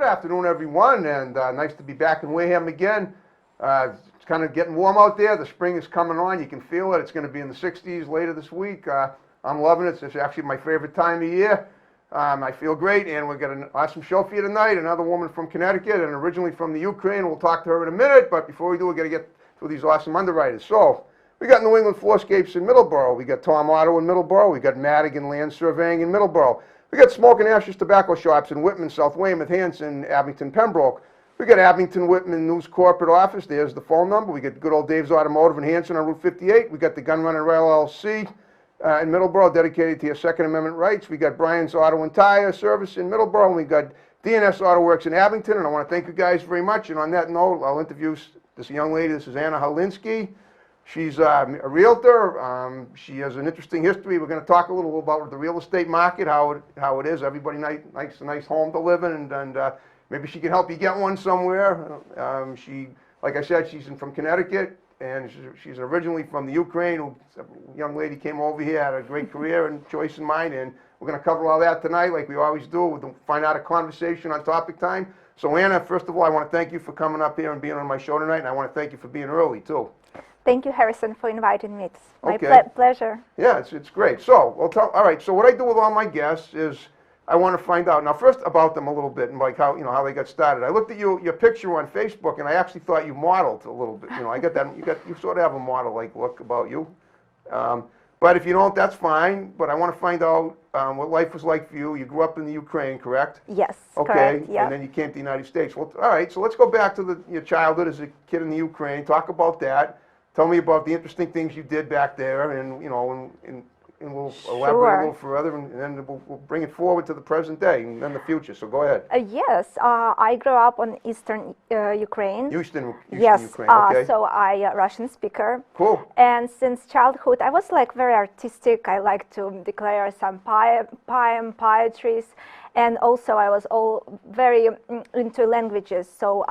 Good afternoon, everyone, and nice to be back in Wareham again. It's kind of getting warm out there. The spring is coming on. You can feel it. It's going to be in the 60s later this week. I'm loving it. It's actually my favorite time of year. I feel great, and we've got an awesome show for you tonight. Another woman from Connecticut and originally from the Ukraine. We'll talk to her in a minute, but before we do, we've got to get through these awesome underwriters. So, we got New England Floorscapes in Middleborough. We got Tom Otto in Middleborough. We got Madigan Land Surveying in Middleborough. We got Smoke and Ashes Tobacco Shops in Whitman, South Weymouth, Hanson, Abington, Pembroke. We got Abington Whitman News Corporate Office. There's the phone number. We got good old Dave's Automotive in Hanson on Route 58. We got the Gun Running Rail LLC in Middleborough, dedicated to your Second Amendment rights. We got Brian's Auto and Tire Service in Middleborough. And we got DNS Auto Works in Abington. And I want to thank you guys very much. And on that note, I'll interview this young lady. This is Anna Halynski. She's a realtor. She has an interesting history. We're going to talk a little about the real estate market, how it is. Everybody likes a nice home to live in, and maybe she can help you get one somewhere. Like I said, she's from Connecticut, and she's originally from the Ukraine. A young lady came over here, had a great career and choice in mind, and we're going to cover all that tonight, like we always do. We'll find out a conversation on topic time. So, Anna, first of all, I want to thank you for coming up here and being on my show tonight, and I want to thank you for being early too. Thank you, Harrison, for inviting me. It's my pleasure. Yeah, it's great. So, all right. So, what I do with all my guests is I want to find out now first about them a little bit and like how they got started. I looked at your picture on Facebook and I actually thought you modeled a little bit. I got that. You sort of have a model-like look about you. But if you don't, that's fine. But I want to find out what life was like for you. You grew up in the Ukraine, correct? Yes. Okay. Correct, yeah. And then you came to the United States. Well, all right. So let's go back to your childhood as a kid in the Ukraine. Talk about that. Tell me about the interesting things you did back there, and we'll elaborate a little further, and then we'll bring it forward to the present day and then the future. So go ahead. Yes, I grew up on Eastern Ukraine. Eastern yes, Ukraine. Okay. So I Russian speaker. Cool. And since childhood, I was like very artistic. I like to declare some poetries, and also I was very into languages. So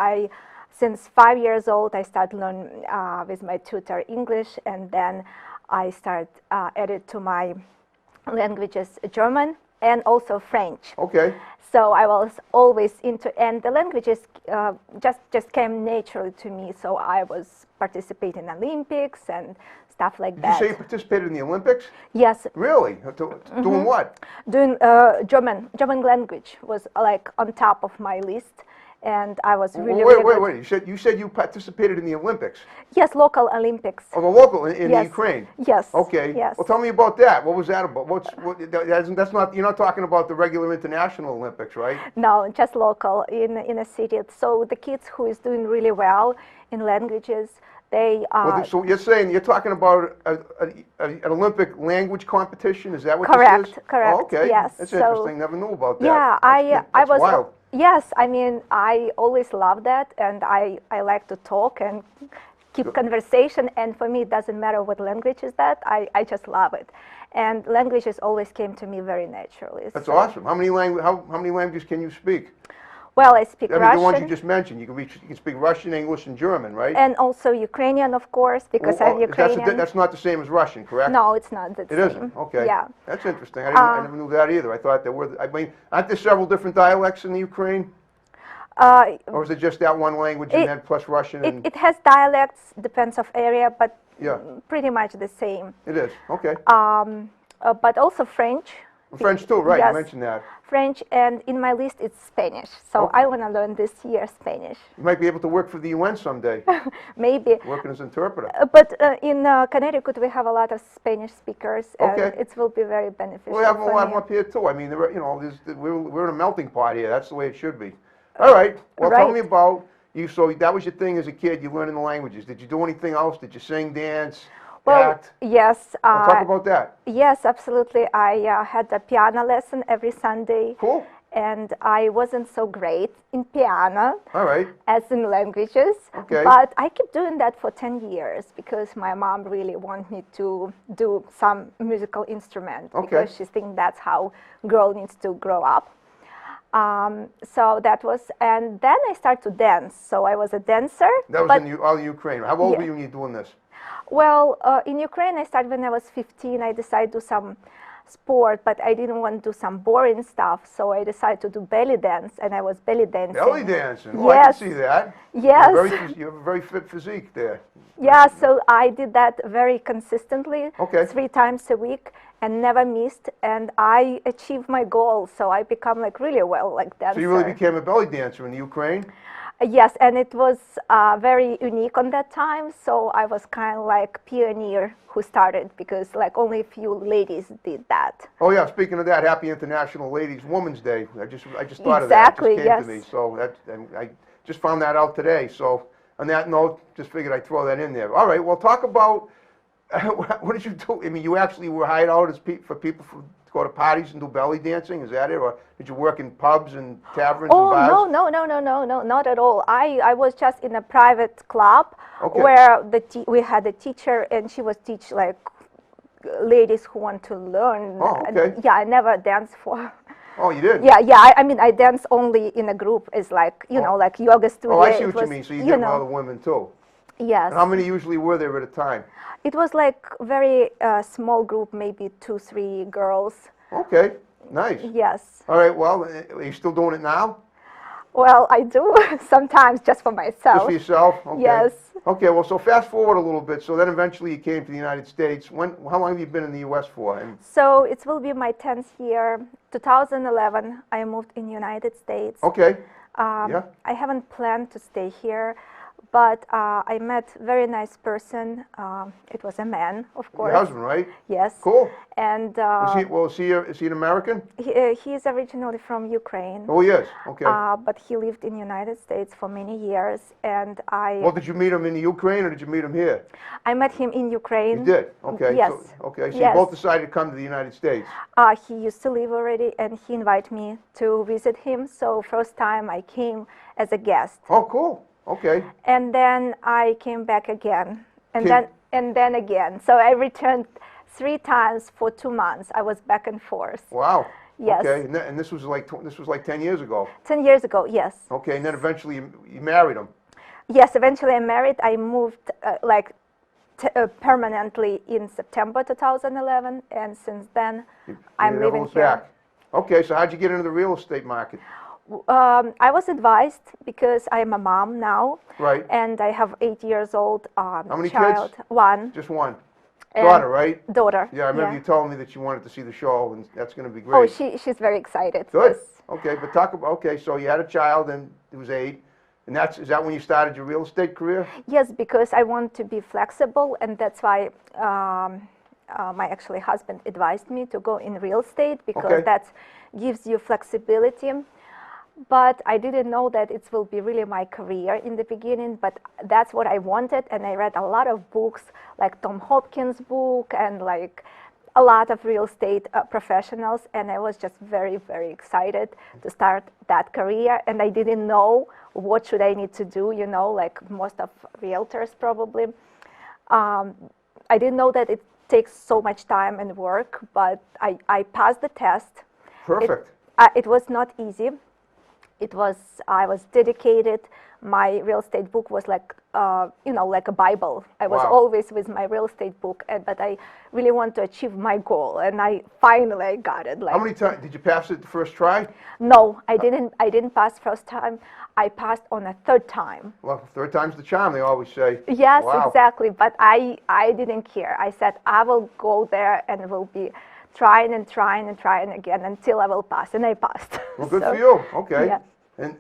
since 5 years old, I started learning with my tutor English, and then I started added to my languages German and also French. Okay. So I was always into, and the languages just came naturally to me. So I was participating in Olympics and stuff like that. Did you say you participated in the Olympics? Yes. Really? Doing what? Doing German language was like on top of my list. And I was really Wait. You said you participated in the Olympics? Yes, local Olympics. Oh, the local in the Ukraine? Yes. Okay. Yes. Well, tell me about that. What was that about? That's not, you're not talking about the regular international Olympics, right? No, just local in a city. So the kids who is doing really well in languages, they so you're talking about an Olympic language competition? Is that what correct, this is? Correct. Oh, okay. Yes. That's interesting. Never knew about that. Yeah, I was. Wild. Yes, I mean, I always love that, and I like to talk and keep conversation, and for me it doesn't matter what language is that, I just love it. And languages always came to me very naturally. That's awesome. How many languages can you speak? Well, I speak Russian. The ones you just mentioned. You can speak Russian, English, and German, right? And also Ukrainian, of course, because I'm Ukrainian. That's not the same as Russian, correct? No, it's not the same. It isn't? Okay. Yeah. That's interesting. I never knew that either. I thought there were, aren't there several different dialects in the Ukraine? Or is it just that one language and then plus Russian? It has dialects, depends of area, but yeah, pretty much the same. It is, okay. But also French. French too, right, yes. You mentioned that. French, and in my list it's Spanish. So okay. I want to learn this year Spanish. You might be able to work for the UN someday. Maybe. Working as interpreter. But in Connecticut we have a lot of Spanish speakers, and okay. It will be very beneficial. We have a lot of them up here too. I mean, we're in a melting pot here. That's the way it should be. All right. Well, tell me about you. So that was your thing as a kid. You learning the languages. Did you do anything else? Did you sing, dance? Well, act? yes. Talk about that. Yes, absolutely. I had a piano lesson every Sunday. Cool. And I wasn't so great in piano. All right. As in languages. Okay. But I kept doing that for 10 years because my mom really wanted me to do some musical instrument. Okay. Because she thinks that's how girl needs to grow up. So that was, and then I started to dance. So I was a dancer. That was in all Ukraine. How old were you when you were doing this? Well, in Ukraine, I started when I was 15. I decided to do sport, but I didn't want to do some boring stuff, so I decided to do belly dance, and I was belly dancing. Belly dancing. Oh, I can see that. Yes. You have a very fit physique there. Yeah, so I did that very consistently, Okay. 3 times a week, and never missed, and I achieved my goal, so I become like really well like dancer. So you really became a belly dancer in the Ukraine? Yes, and it was very unique on that time, so I was kind of like pioneer who started, because like only a few ladies did that. Oh yeah, speaking of that, Happy International Ladies Women's Day. I just thought Exactly, of that. It just came to me. So I just found that out today. So on that note, just figured I'd throw that in there. All right, well, talk about what did you do? I mean, you actually were hired out as for people to go to parties and do belly dancing. Is that it, or did you work in pubs and taverns and bars? Oh, no, not at all. I was just in a private club. Okay. Where we had a teacher, and she was teach like ladies who want to learn. Oh, okay. Yeah, I never danced for. Oh, you did? Yeah. I mean, I dance only in a group. It's like like yoga studio. Oh, I see It what you was, mean. So you get with other women too. Yes. And how many usually were there at a time? It was like very small group, maybe 2, 3 girls. Okay, nice. Yes. All right, well, are you still doing it now? Well, I do sometimes just for myself. Just for yourself? Okay. Yes. Okay, well, so fast forward a little bit. So then eventually you came to the United States. How long have you been in the U.S. for? So it will be my 10th year. 2011, I moved in the United States. Okay. Yeah. I haven't planned to stay here, but I met a very nice person. It was a man, of course. Your husband, right? Yes. Cool. And Is he an American? he is originally from Ukraine. Oh, he is. Okay. But he lived in the United States for many years, and Well, did you meet him in the Ukraine or did you meet him here? I met him in Ukraine. You did? Okay. Yes. So Yes. you both decided to come to the United States. He used to live already, and he invited me to visit him. So first time I came as a guest, Oh, cool. Okay. and then I came back again, and Came- then again. So I returned 3 times for 2 months. I was back and forth. Wow. Yes. Okay. And this was like 10 years ago. 10 years ago, yes. Okay. And then eventually you married him. Yes, eventually I married. I moved permanently in September 2011, and since then I'm You never living looked here. back. Okay. So how'd you get into the real estate market? I was advised, because I'm a mom now, Right. and I have 8 years old many child. kids? One Just one. And Daughter, right? daughter. Yeah, I remember you telling me that you wanted to see the show, and that's going to be great. Oh, she's very excited. Good. Yes. Okay, but okay, so you had a child, and it was 8, and is that when you started your real estate career? Yes, because I want to be flexible, and that's why my actually husband advised me to go in real estate, because Okay. that gives you flexibility. But I didn't know that it will be really my career in the beginning, but that's what I wanted, and I read a lot of books, like Tom Hopkins' book, and like a lot of real estate professionals, and I was just very, very excited to start that career, and I didn't know what should I need to do, like most of realtors probably. I didn't know that it takes so much time and work, but I passed the test. Perfect. It was not easy. I was dedicated. My real estate book was like, like a Bible. I was Wow. always with my real estate book, but I really want to achieve my goal, and I finally got it. How many times did you pass it the first try? No, I didn't. I didn't pass first time. I passed on a 3rd time. Well, third time's the charm, they always say. Yes, Wow. exactly. But I didn't care. I said I will go there and will be trying again until I will pass, and I passed. Well, good So, for you. Okay. yeah.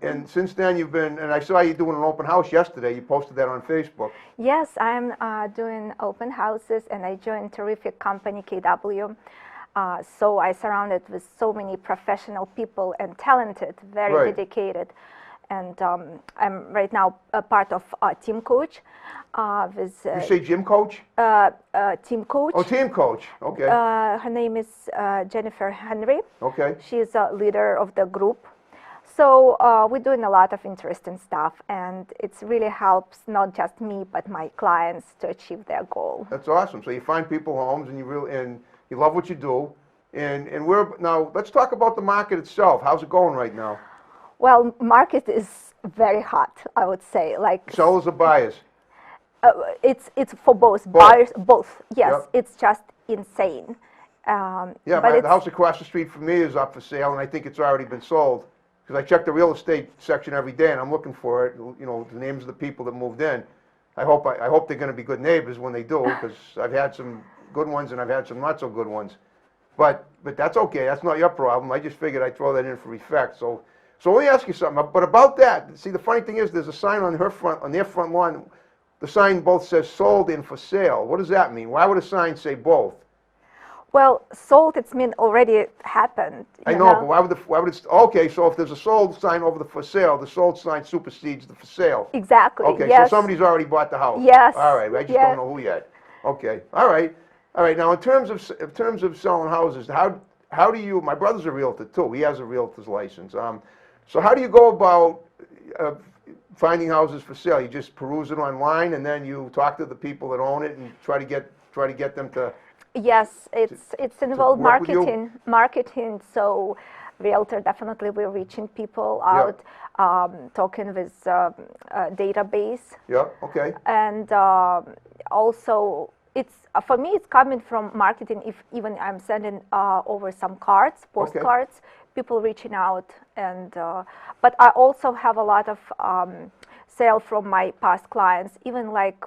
And since then you've been, and I saw you doing an open house yesterday. You posted that on Facebook. Yes, I'm doing open houses, and I joined terrific company KW. So I surrounded with so many professional people and talented, very Right. dedicated. And I'm right now a part of a team coach with You say gym coach? team coach. Oh, team coach. Okay. Her name is Jennifer Henry. Okay. She's a leader of the group. So we're doing a lot of interesting stuff, and it really helps not just me but my clients to achieve their goal. That's awesome. So you find people homes, and you love what you do, and now let's talk about the market itself. How's it going right now? Well, market is very hot, I would say. Like Sellers or buyers? it's for both Both. buyers, both. Yes, Yep. it's just insane. Yeah, but the house across the street from me is up for sale, and I think it's already been sold. Because I check the real estate section every day, and I'm looking for it. You know, the names of the people that moved in. I hope they're going to be good neighbors when they do, because I've had some good ones and I've had some not so good ones. But that's okay. That's not your problem. I just figured I'd throw that in for effect. So let me ask you something. But about that, see, the funny thing is, there's a sign on their front lawn. The sign both says sold and for sale. What does that mean? Why would a sign say both? Well, sold, it's mean already happened. I know, but why would it, okay, so if there's a sold sign over the for sale, the sold sign supersedes the for sale. Exactly, Okay, yes. so somebody's already bought the house. Yes. All right, I just yes. don't know who yet. Okay, all right. All right, now in terms of selling houses, how do you, my brother's a realtor too, he has a realtor's license. So how do you go about finding houses for sale? You just peruse it online and then you talk to the people that own it and try to get them to. Yes, it's involved work with you? marketing. So, realtor definitely we're reaching people out, talking with database, Yeah. Okay. and also it's for me it's coming from marketing. If even I'm sending over some cards, postcards, people reaching out, and but I also have a lot of sale from my past clients, even like.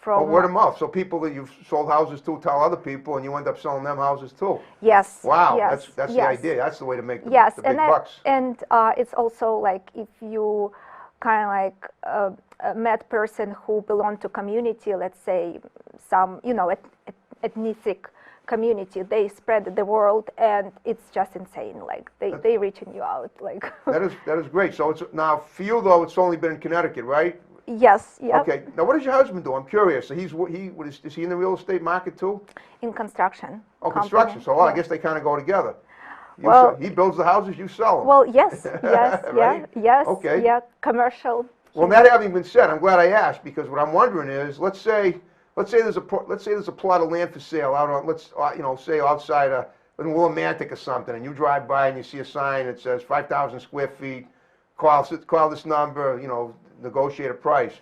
Well, word of mouth. So people that you've sold houses to tell other people, and you end up selling them houses too. Yes. Wow, yes, that's yes. the idea. That's the way to make the big and bucks. And it's also like if you kind of like met person who belong to community, let's say some ethnic community, they spread the world, and it's just insane. Like they reaching you out. Like that is great. So it's now for you though. It's only been in Connecticut, right? Yes. Yeah. Okay. Now, what does your husband do? I'm curious. So is he in the real estate market too? In construction. Oh, company. construction. So I Yeah. guess they kind of go together. Well, he builds the houses, you sell them. Well, yes, yes, Right? yes, Okay. yeah, commercial. Well, that having been said, I'm glad I asked, because what I'm wondering is, let's say there's a plot of land for sale out on say outside in Willimantic or something, and you drive by and you see a sign that says 5,000 square feet. Call this number. Negotiate a price.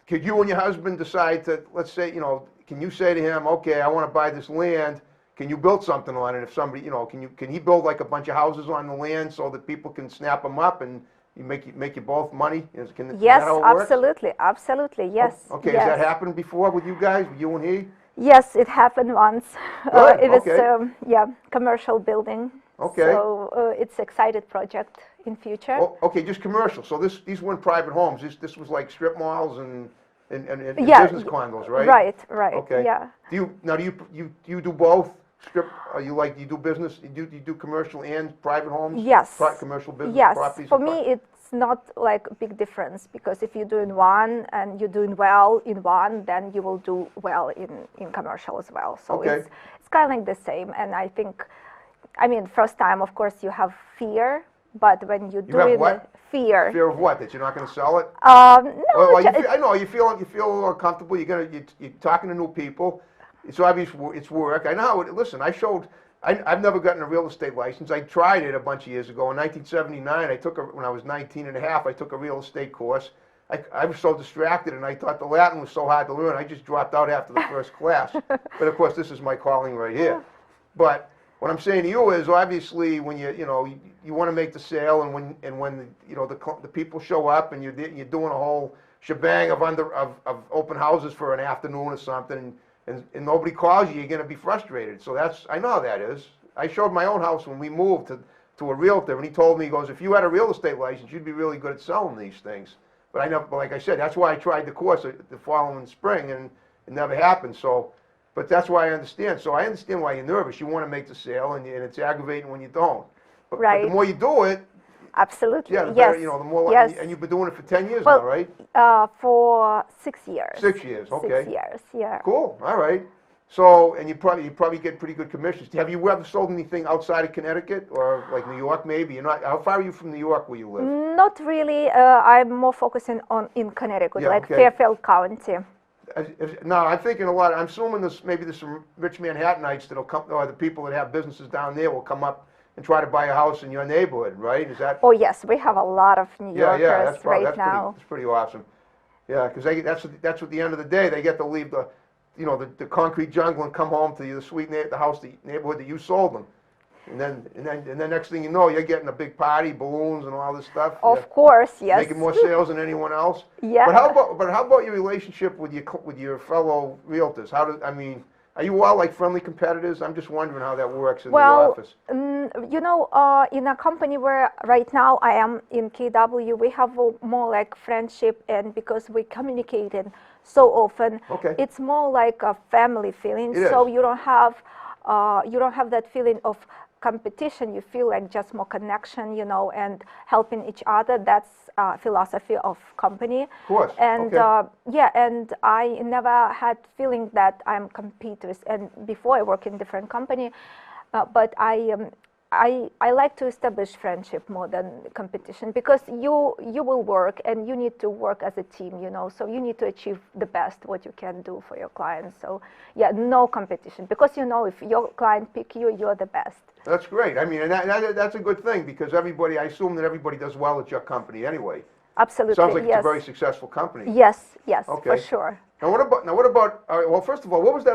Could you and your husband decide to, let's say, can you say to him, okay, I want to buy this land, can you build something on it? If somebody, can he build like a bunch of houses on the land so that people can snap them up and you make you both money? Is Yes, that how it works? absolutely, yes. Okay, yes. has that happened before with you guys, you and he? Yes, it happened once. Good, It was, okay. commercial building. Okay. So it's excited project in future. Oh, okay, just commercial. So these weren't private homes. This was like strip malls and Yeah, business condos, right? Right. Okay. Yeah. Do you do both? You do business? You do commercial and private homes? Yes. Commercial business Yes. properties? For me, it's not like a big difference, because if you're doing one and you're doing well in one, then you will do well in commercial as well. So Okay. it's kind of like the same. And I think, first time, of course, you have fear, but when you do have it, what? fear. Fear of what? That you're not going to sell it? No, I know you feel a little uncomfortable. You're talking to new people. It's obvious it's work. I know how it. Listen, I've never gotten a real estate license. I tried it a bunch of years ago. In 1979, when I was 19 and a half, I took a real estate course. I was so distracted, and I thought the Latin was so hard to learn, I just dropped out after the first class. But of course, this is my calling right here. But what I'm saying to you is, obviously, when you want to make the sale, and when the people show up, and you're doing a whole shebang of open houses for an afternoon or something, and nobody calls you, you're going to be frustrated. So I know how that is. I showed my own house when we moved to a realtor, and he told me, he goes, if you had a real estate license, you'd be really good at selling these things. But I never, like I said, that's why I tried the course the following spring, and it never happened. So, but that's why I understand. So I understand why you're nervous. You want to make the sale, and it's aggravating when you don't. But Right. the more you do it, Absolutely. yeah, the yes. better, the more. Yes. And you've been doing it for 10 years Well, now, right? For 6 years. 6 years. Okay. 6 years. Yeah. Cool. All right. So, and you probably get pretty good commissions. Have you ever sold anything outside of Connecticut or like New York? Maybe you're not. How far are you from New York, where you live? Not really. I'm more focusing in Connecticut, Yeah, like okay. Fairfield County. No, I'm thinking a lot. I'm assuming there's some rich Manhattanites that'll come, or the people that have businesses down there will come up and try to buy a house in your neighborhood, right? Is that? Oh yes, we have a lot of New Yorkers that's right now. That's pretty awesome. Yeah, because that's at the end of the day they get to leave the concrete jungle and come home to the the house, the neighborhood that you sold them. And then next thing you know, you're getting a big party, balloons and all this stuff. Of course, yes. Making more sales than anyone else. Yeah. But how about your relationship with your fellow realtors? Are you all like friendly competitors? I'm just wondering how that works in the office. In a company where right now I am in KW, we have more like friendship, and because we communicated so often, Okay. it's more like a family feeling. It So is. you don't have that feeling of competition. You feel like just more connection, and helping each other. That's philosophy of company. Of course. And Okay. and I never had feeling that I'm competitors. And before I work in different company, but I like to establish friendship more than competition, because you will work and you need to work as a team, so you need to achieve the best what you can do for your clients. So yeah, no competition, because if your client pick you, you're the best. That's great. I mean, and that's a good thing, because I assume that everybody does well at your company anyway. Absolutely. Sounds like yes. it's a very successful company. Yes, Okay. for sure. Now what about? All right, well, first of all, where was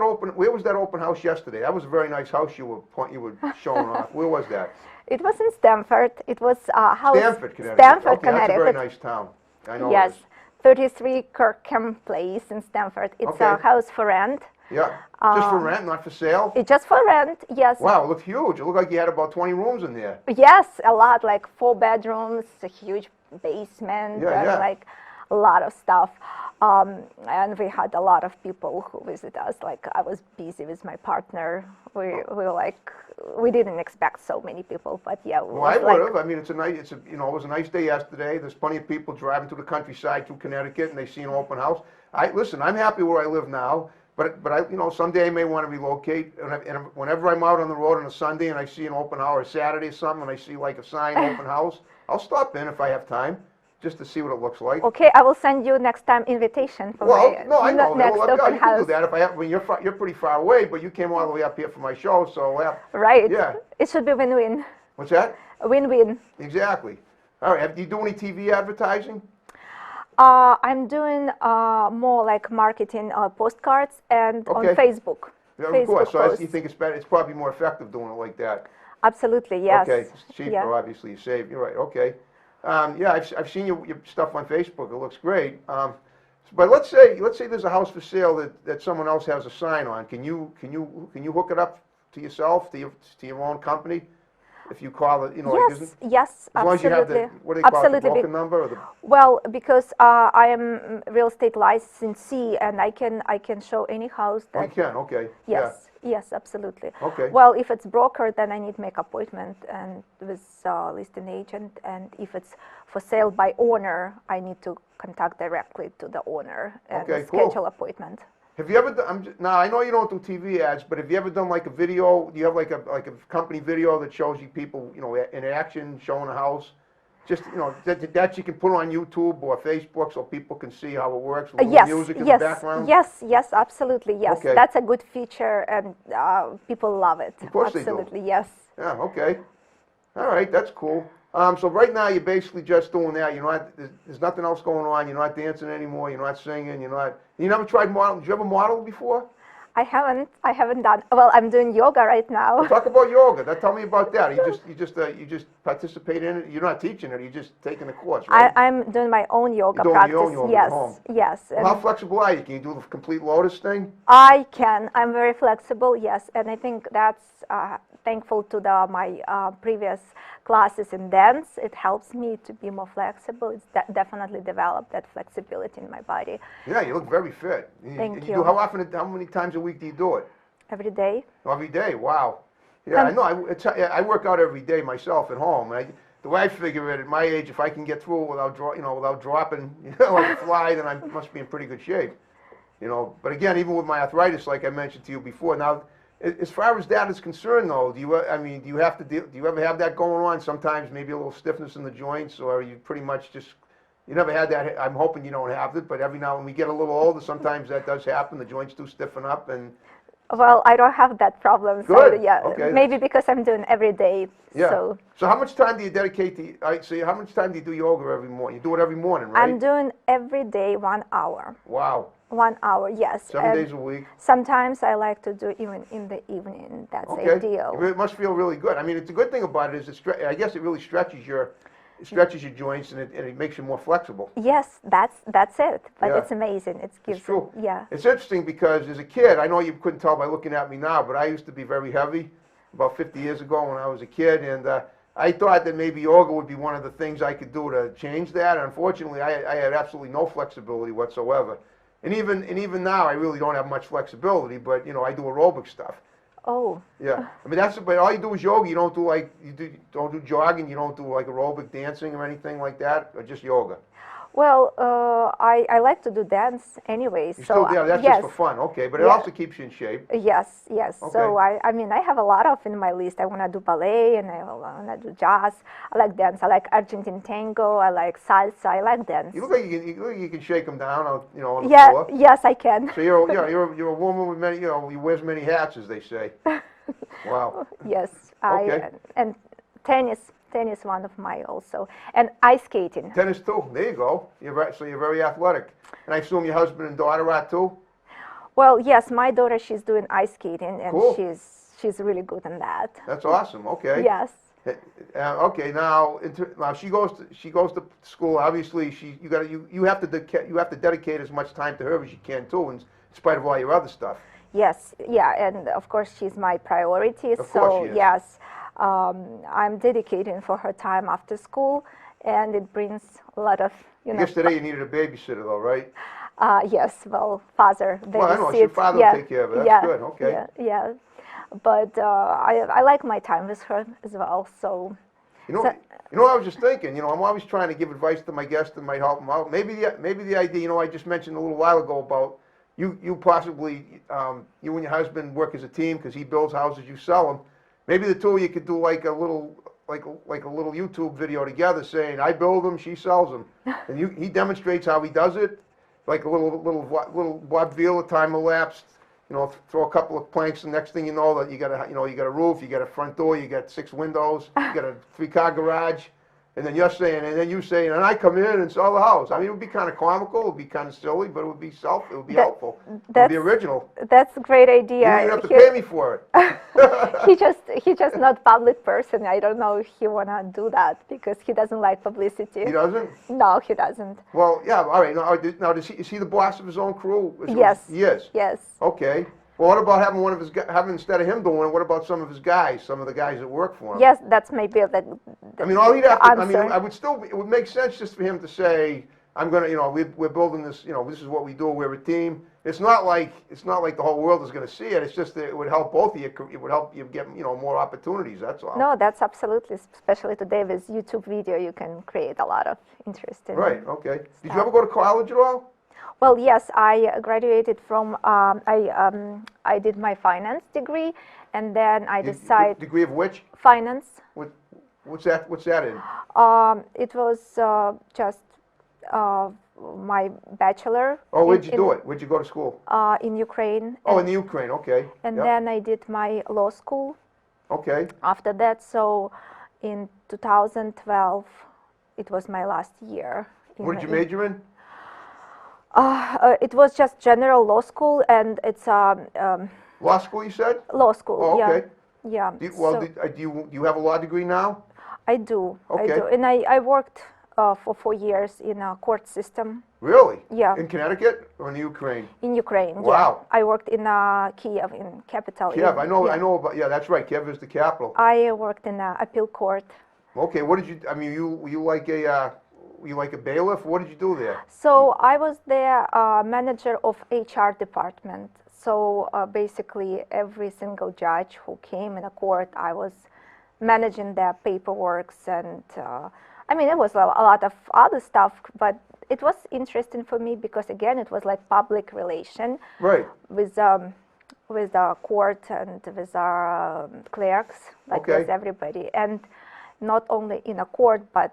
that open house yesterday? That was a very nice house you were showing off. Where was that? It was in Stamford. It was a house. Stamford, Connecticut. Stamford, Okay, that's a Connecticut. very nice town. I know Yes, it is. 33 Kirkham Place in Stamford. It's a Okay. house for rent. Yeah. Just for rent, not for sale? It's just for rent, yes. Wow, it looked huge. It looked like you had about 20 rooms in there. Yes, a lot, like 4 bedrooms, a huge basement, Yeah, yeah. like a lot of stuff. And we had a lot of people who visit us. Like, I was busy with my partner. We were like, we didn't expect so many people, but yeah. Well, I would have. I mean, it was a nice day yesterday. There's plenty of people driving through the countryside through Connecticut, and they see an open house. Listen, I'm happy where I live now, but someday I may want to relocate. And whenever I'm out on the road on a Sunday and I see an open house, or Saturday or something, and I see like a sign, open house, I'll stop in if I have time, just to see what it looks like. Okay, I will send you next time invitation for Well, my no, I know. next Well, open you can do house. that if I have. I mean, you're pretty far away, but you came all the way up here for my show, so Right. Yeah. It should be win-win. What's that? A win-win. Exactly. All right. Do you do any TV advertising? I'm doing more like marketing postcards and on Okay. Facebook. Yeah, of Facebook course. So posts. you think it's better? It's probably more effective doing it like that. Absolutely, yes. Okay. It's cheaper, Yeah. obviously. You save. You're right. Okay. Yeah, I've seen your stuff on Facebook. It looks great. But let's say there's a house for sale that someone else has a sign on. Can you hook it up to yourself, to your own company, if you call it, Yes, as long as you have absolutely. the, what do they call it, the Absolutely. broken number or the. Well, because I am real estate licensee, and I can show any house Oh, you that. can. Okay. Yes, absolutely. Okay. Well, if it's broker, then I need to make appointment and with listing agent, and if it's for sale by owner, I need to contact directly to the owner and Okay, cool. schedule appointment. Have you ever done? Now I know you don't do TV ads, but have you ever done like a video? Do you have like a company video that shows you people, in action, showing a house? Just that you can put on YouTube or Facebook so people can see how it works with a little music in the background. Yes, absolutely, yes. Okay. That's a good feature, and people love it. Of course they do. Absolutely, yes. Yeah. Okay. All right. That's cool. So right now you're basically just doing that. There's nothing else going on. You're not dancing anymore. You're not singing. You never tried modeling. Did you ever model before? I haven't done. Well, I'm doing yoga right now. Talk about yoga. Tell me about that. You just participate in it. You're not teaching it. You're just taking the course, right? I'm doing my own yoga You're doing practice. your own yoga yes, at home. yes. Well, how flexible are you? Can you do the complete lotus thing? I can. I'm very flexible. Yes, and I think that's thankful to my previous classes in dance. It helps me to be more flexible. It's definitely developed that flexibility in my body. Yeah, you look very fit. Thank You you. how many times a week do you do it? Every day. Every day. Wow. Yeah, I know. I work out every day myself at home. The way I figure it, at my age, if I can get through it without dropping, like a fly, then I must be in pretty good shape. But again, even with my arthritis, like I mentioned to you before, now, as far as that is concerned, though, do you ever have that going on? Sometimes maybe a little stiffness in the joints, or are you pretty much you never had that? I'm hoping you don't have it, but every now and we get a little older, sometimes that does happen. The joints do stiffen up, and Well, I don't have that problem. So Good. yeah, Okay. maybe because I'm doing every day. Yeah. So So how much time do you dedicate to, all right, so how much time do you do yoga every morning? You do it every morning, right? I'm doing every day 1 hour. Wow. 1 hour, yes. 7 days a week. Sometimes I like to do even in the evening. That's Okay. ideal. It must feel really good. I mean, it's a good thing about it is I guess it really stretches your joints and it makes you more flexible. Yes, that's it. But Yeah. it's amazing. It gives It's true. yeah. It's interesting because as a kid, I know you couldn't tell by looking at me now, but I used to be very heavy about 50 years ago when I was a kid, and I thought that maybe yoga would be one of the things I could do to change that. Unfortunately, I had absolutely no flexibility whatsoever. And even now, I really don't have much flexibility, but I do aerobic stuff. Oh. Yeah, I mean but all you do is yoga. You don't do don't do jogging. You don't do like aerobic dancing or anything like that, or just yoga. Well, I like to do dance anyway. You So still, yeah, that's yes. just for fun. Okay, but it Yeah. also keeps you in shape. Yes, yes. Okay. So I mean, I have a lot of in my list. I want to do ballet and I want to do jazz. I like dance. I like Argentine tango. I like salsa. I like dance. You look like you can shake them down, on the Yeah, floor. yes, I can. So you're a woman with many, you wears many hats, as they say. Wow. Yes, Okay. and tennis one of my also, and ice skating. Tennis too. There you go. So you're very athletic, and I assume your husband and daughter are too. Well, yes, my daughter, she's doing ice skating and Cool. she's really good in that. That's awesome. Okay. Yes. Okay. Now she goes to school. Obviously, you have to dedicate as much time to her as you can too, in spite of all your other stuff. Yes, yeah, and of course she's my priority. Of so course she is. yes, I'm dedicating for her time after school, and it brings a lot of I guess today you needed a babysitter though, right? Yes, well, father babysit. Well, I know. So your father will take care of it. That's yeah, good. Okay. Yeah, yeah. But I like my time with her as well. So You know, I was just thinking. I'm always trying to give advice to my guests that might help them out. Maybe the idea. I just mentioned a little while ago about you possibly you and your husband work as a team because he builds houses, you sell them. Maybe the two of you could do like a little YouTube video together, saying I build them, she sells them, and he demonstrates how he does it, like a little vaudeville time elapsed. Throw a couple of planks, and next thing you know, that you got a roof, you got a front door, you got 6 windows, you got a 3-car garage, and then you saying, and I come in and sell the house. I mean, it would be kind of comical, it would be kind of silly, but it would be helpful. It would be original. That's a great idea. You don't even have to pay me for it. He just not public person. I don't know if he wanna do that because he doesn't like publicity. He doesn't? No, he doesn't. Well, yeah, all right. Now is he the boss of his own crew? Yes. He is? Yes. Okay. Well, what about having instead of him doing it, what about some of the guys that work for him? Yes, that's maybe the I mean, all he'd have to, answer. it would make sense just for him to say, I'm gonna, we're building this, this is what we do, we're a team. It's not like the whole world is gonna see it, it's just that it would help both of you, it would help you get, more opportunities, that's all. No, that's absolutely, especially today with YouTube video, you can create a lot of interesting. Right, okay. Did you ever go to college at all? Well, yes, I graduated from, I did my finance degree, and then I decided. Degree of which? Finance. What's that in? It was just my bachelor. Oh, where'd you do it? Where'd you go to school? In Ukraine. Oh, in the Ukraine, okay. And Yep. then I did my law school. Okay. After that, so in 2012, it was my last year. What did you major in? It was just general law school, and it's Law school, you said? law school. Oh, okay. Yeah. Do you have a law degree now? I do. Okay. I do, and I worked for 4 years in a court system. Really? Yeah. In Connecticut or in the Ukraine? In Ukraine. Wow. Yeah. I worked in Kiev, in capital. Kiev, I know. Yeah. I know about. Yeah, that's right. Kiev is the capital. I worked in a appeal court. Okay. What did you? I mean, you like a bailiff? What did you do there? So I was the manager of HR department. So basically, every single judge who came in a court, I was managing their paperwork, and I mean, it was a lot of other stuff, but it was interesting for me because again, it was like public relation, Right. with the court and with our clerks, like Okay. with everybody, and not only in a court, but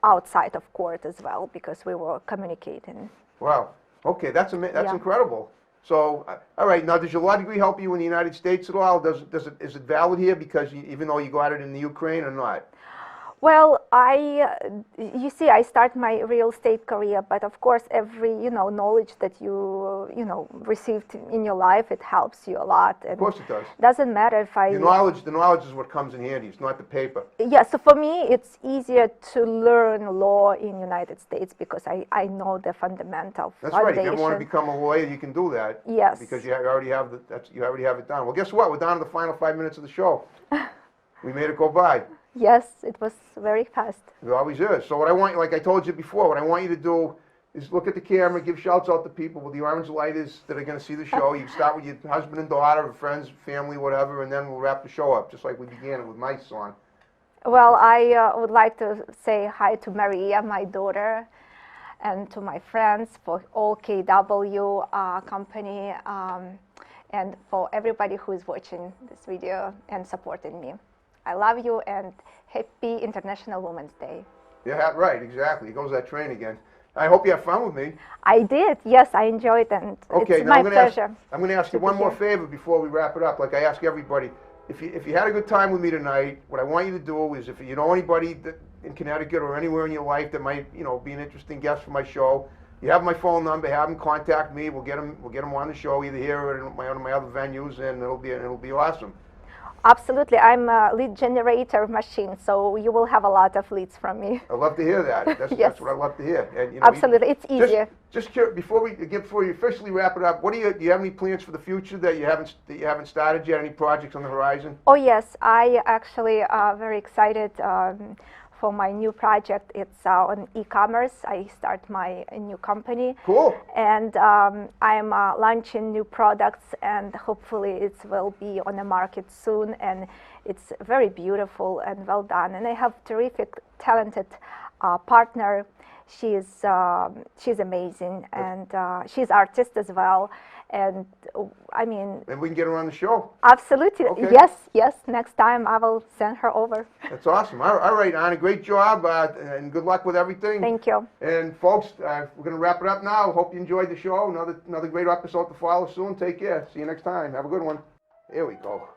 outside of court as well, because we were communicating. Wow. Okay, that's Yeah. incredible. So, all right, now does your law degree help you in the United States at all? Is it valid here because even though you got it in the Ukraine or not? Well, you see, I start my real estate career, but of course, every, knowledge that you received in your life, it helps you a lot. And Of course it does. doesn't matter if I, The knowledge is what comes in handy. It's not the paper. yeah, so for me, it's easier to learn law in United States because I know the fundamental That's right. If you ever foundation. want to become a lawyer, you can do that. Yes. Because you already have you already have it done. Well, guess what? We're down to the final 5 minutes of the show. We made it go by. Yes, it was very fast. It always is. So what I want, like I told you before, what I want you to do is look at the camera, give shouts out to people with the orange lighters that are going to see the show. You start with your husband and daughter, or friends, family, whatever, and then we'll wrap the show up, just like we began it with my song. Well, I would like to say hi to Maria, my daughter, and to my friends, for all KW company, and for everybody who is watching this video and supporting me. I love you and happy International Women's Day. Yeah, right, exactly. It goes that train again. I hope you have fun with me. I did, yes, I enjoyed it, and Okay, it's now my pleasure. I'm going to ask you to one be more here. favor before we wrap it up. Like I ask everybody, if you had a good time with me tonight, what I want you to do is, if you know anybody in Connecticut or anywhere in your life that might, be an interesting guest for my show, you have my phone number. Have them contact me. We'll get them on the show either here or in one of my other venues, and it'll be awesome. Absolutely, I'm a lead generator machine, so you will have a lot of leads from me. I love to hear that. That's, Yes. that's what I love to hear. And, Absolutely, it's easier. Before you officially wrap it up, do you have any plans for the future that you haven't started yet? Any projects on the horizon? Oh yes, I actually very excited for my new project. It's on e-commerce. I start my new company. Cool. And I'm launching new products, and hopefully it will be on the market soon. And it's very beautiful and well done. And I have terrific, talented partner. She's amazing, and she's artist as well. And I mean, And we can get her on the show. absolutely, Okay. yes. Next time I will send her over. That's awesome. All right, Anna, great job, and good luck with everything. Thank you. And folks, we're going to wrap it up now. Hope you enjoyed the show. Another great episode to follow soon. Take care. See you next time. Have a good one. Here we go.